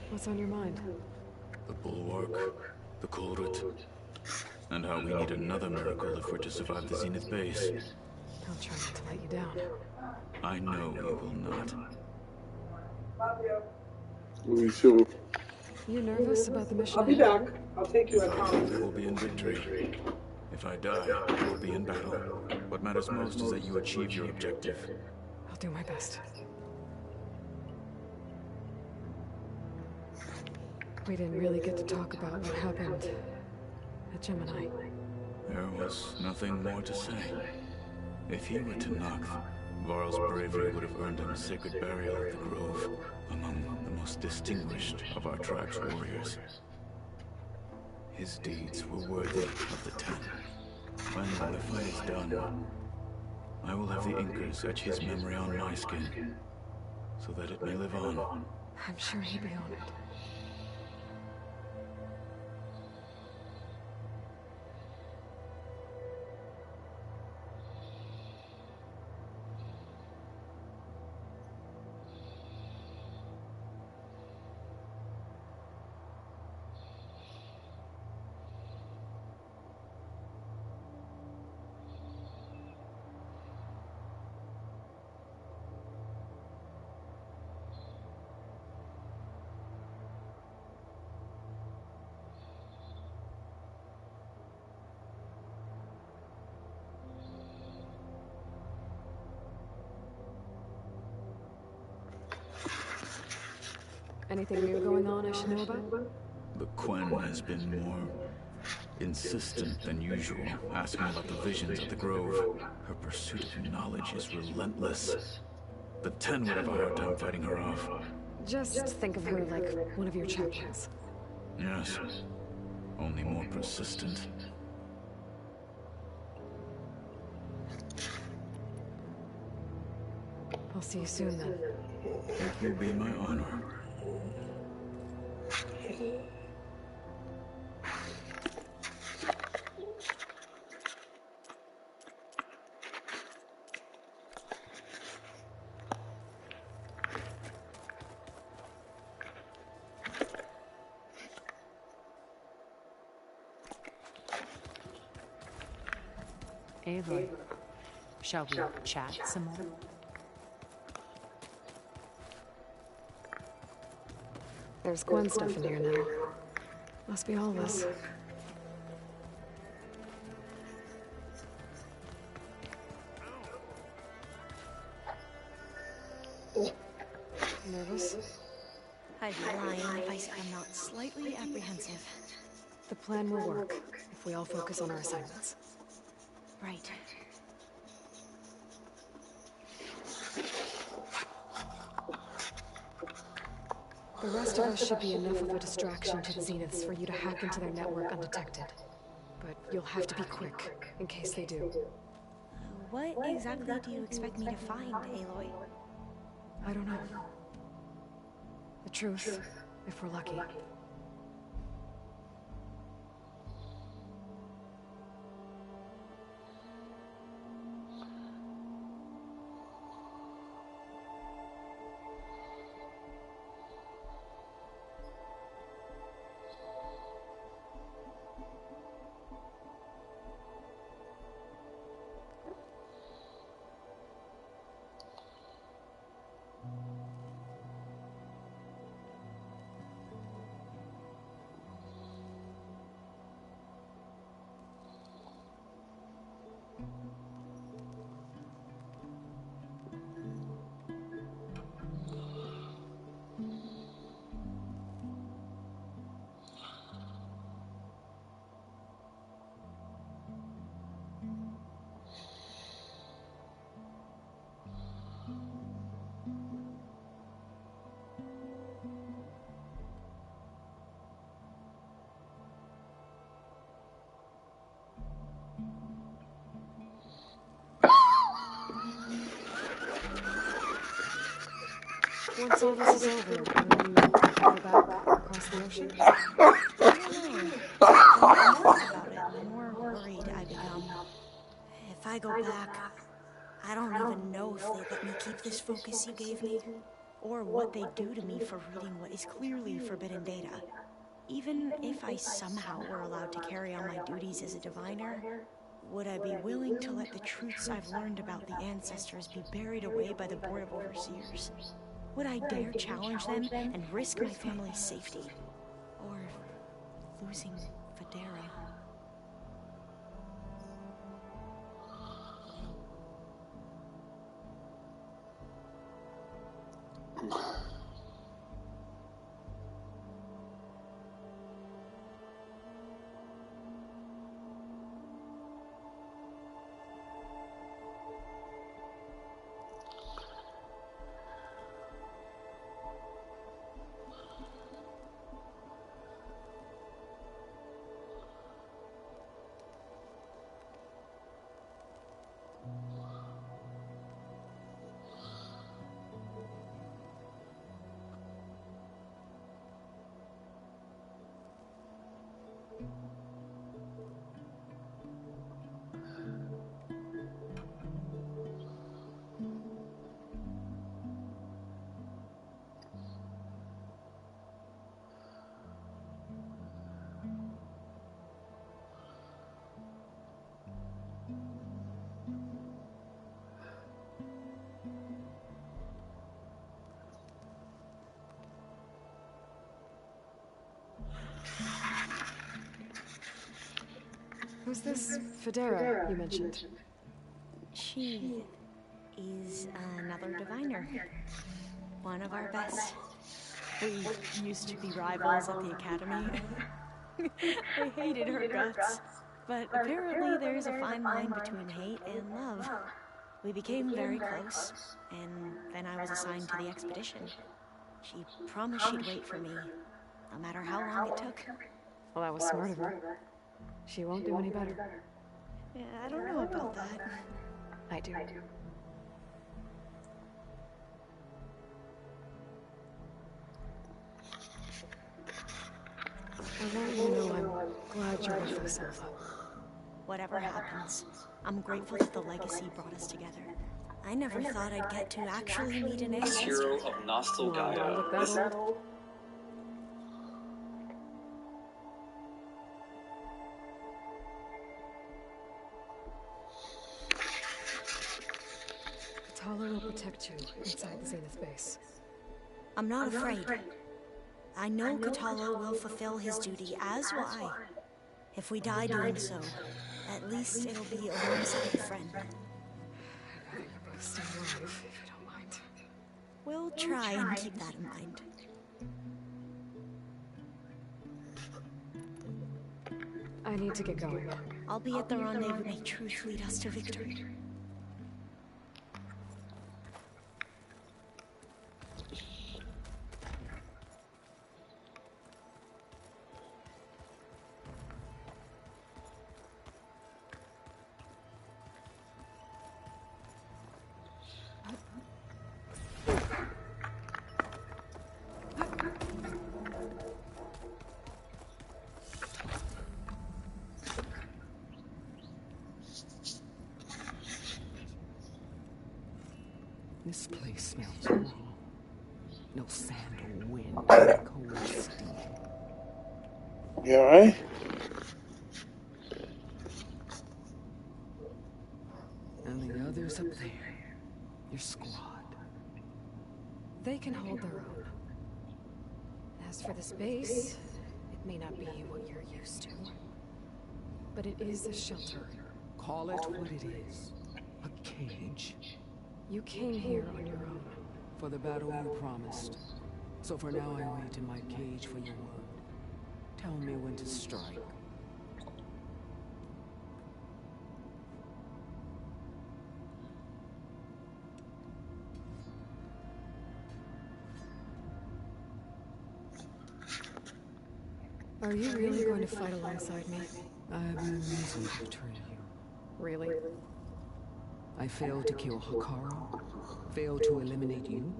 what's on your mind? The Bulwark, the Kulrut, and how we need another miracle if we're to survive the Zenith base. I'll try not to let you down. I know you will not. Me too. You nervous about the mission? I'll be back. I'll take you. I promise. I will be in victory. If I die, I will be in battle. What matters most is that you achieve your objective. I'll do my best. We didn't really get to talk about what happened at Gemini. There was nothing more to say. If he were to knock, Varl's bravery would have earned him a sacred burial at the Grove, among the most distinguished of our tribe's warriors. His deeds were worthy of the Ten. When the fight is done, I will have the Inkers etch his memory on my skin, so that it may live on. I'm sure he'd be honored. Anything new going on I should know about? The Quen has been more insistent than usual, asking about the visions of the Grove. Her pursuit of knowledge is relentless. The Ten would have a hard time fighting her off. Just think of her like one of your chaplains. Yes, only more persistent. I'll see you soon then. It will be my honor. Aloy, shall we chat some more? There's Gwen stuff in here now. Must be all of us. Nervous? I'd be lying if I said I'm not slightly apprehensive. The plan will work if we all focus on our assignments. Right. The rest of us should be enough of a distraction to the Zeniths for you to hack into their network undetected. But you'll have to be quick, in case they do. What exactly do you expect me to find, Aloy? I don't know. The truth, if we're lucky. Once all this is over, will you go back across the ocean? I don't know. The more I think about it, the more worried I become. If I go back, I don't even know if they'd let me keep this focus you gave me, or what they'd do to me for reading what is clearly forbidden data. Even if I somehow were allowed to carry on my duties as a diviner, would I be willing to let the truths I've learned about the ancestors be buried away by the Board of Overseers? Would I dare challenge them and risk my family's safety? Or losing Federa? Who's this Federa you mentioned? She is another diviner. One of our best. We used to be rivals at the academy. I hated her guts. But apparently there's a fine line between hate and love. We became very close, and then I was assigned to the expedition. She promised she'd wait for me, no matter how long it took. Well, that was smart of her. She won't do any better. Yeah, I don't know about that. I do. I want you to know I'm glad you're with us, Alpha. Whatever happens, I'm grateful that the legacy brought us together. I never thought I'd get to actually meet an ancestor. Hero of Nostal Gaia. Look that old? Aloy will protect you inside the Zenith base. I'm not afraid. I know Katalo will fulfill his duty, as will I. If we die doing so, at least it'll be alongside a friend. I'd rather you both stay alive, if you don't mind. We'll try and keep that in mind. I need to get going. I'll be at the rendezvous. May truth lead us to victory. This place smells wrong. No sand or wind, cold steam. You alright? And the others up there, your squad. They can hold their own. As for this base, it may not be what you're used to. But it is a shelter. Call it what it is. A cage. You came here on your own. For the battle you promised. So for now I wait in my cage for your word. Tell me when to strike. Are you really going to fight alongside me? I have no reason to betray you. Really? I failed to kill Hikaru, failed to eliminate you.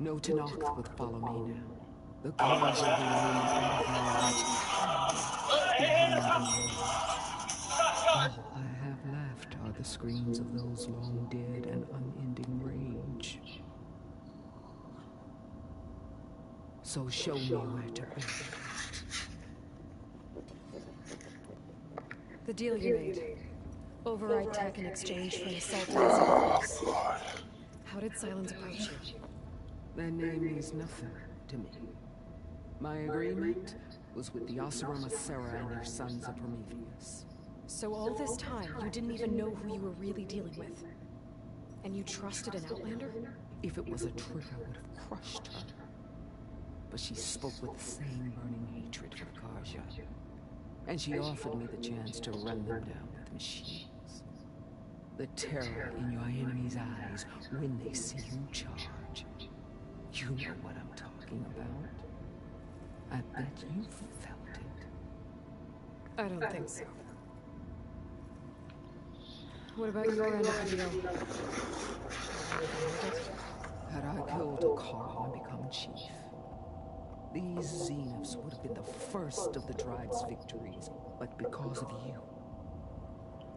No Tanakh would follow me now. The cause of the illumination of knowledge behind the walls. All I have left are the screams of those long dead and unending rage. So show me where to go. The deal you made. Override tech in exchange for an assault on the base. How did Silence approach you? Their name means nothing to me. My agreement was with the Oseram Sarah and their sons of Prometheus. So all this time, you didn't even know who you were really dealing with? And you trusted an Outlander? If it was a trick, I would have crushed her. But she spoke with the same burning hatred for the Karja. And she offered me the chance to run them down with machines. The terror in your enemy's eyes when they see you charge. You know what I'm talking about. I bet you felt it. I don't think so. What about your end of the deal? Had I killed a Carl and become chief, these Zeniths would have been the first of the tribe's victories, but because of you,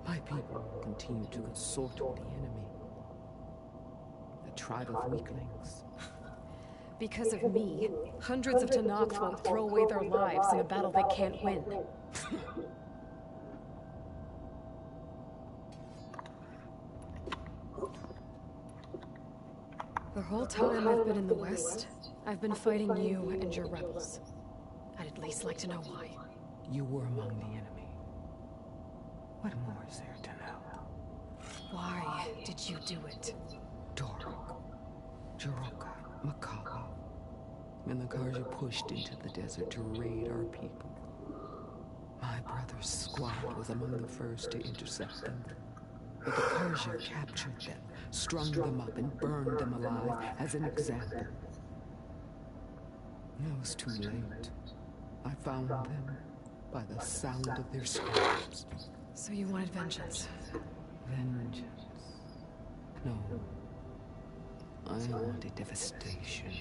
my people continue to consort with the enemy. The tribe of weaklings. Because of me, hundreds of Tanakh won't throw away their lives in a battle they can't win. The whole time I've been in the West, I've been fighting you and your rebels. I'd at least like to know why. You were among the enemy. What more is there to know? Why did you do it? Dork, Jaroka, Makaba, and the Karja pushed into the desert to raid our people. My brother's squad was among the first to intercept them. But the Karja captured them, strung them up, and burned them alive as an example. It was too late. I found them by the sound of their screams. So you wanted vengeance? Vengeance? No. I wanted devastation.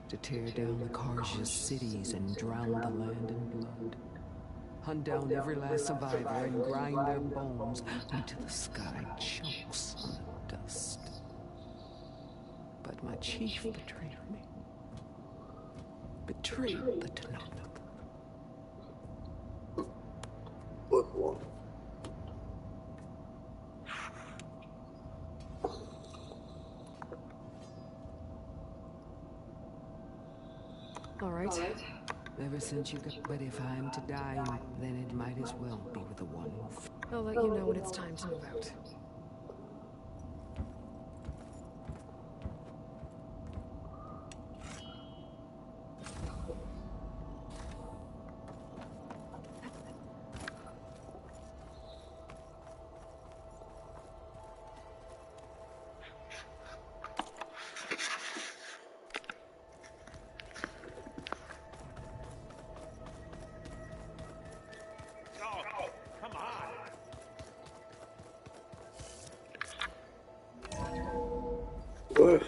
To tear down the Karja's cities and drown the land in blood. Hunt down every last survivor and grind their bones until the sky chokes on the dust. But my chief betrayed me. Betrayed the Tanakh. All right. Ever since you got... But if I'm to die, then it might as well be with the one who... I'll let you know when it's time to move out. What?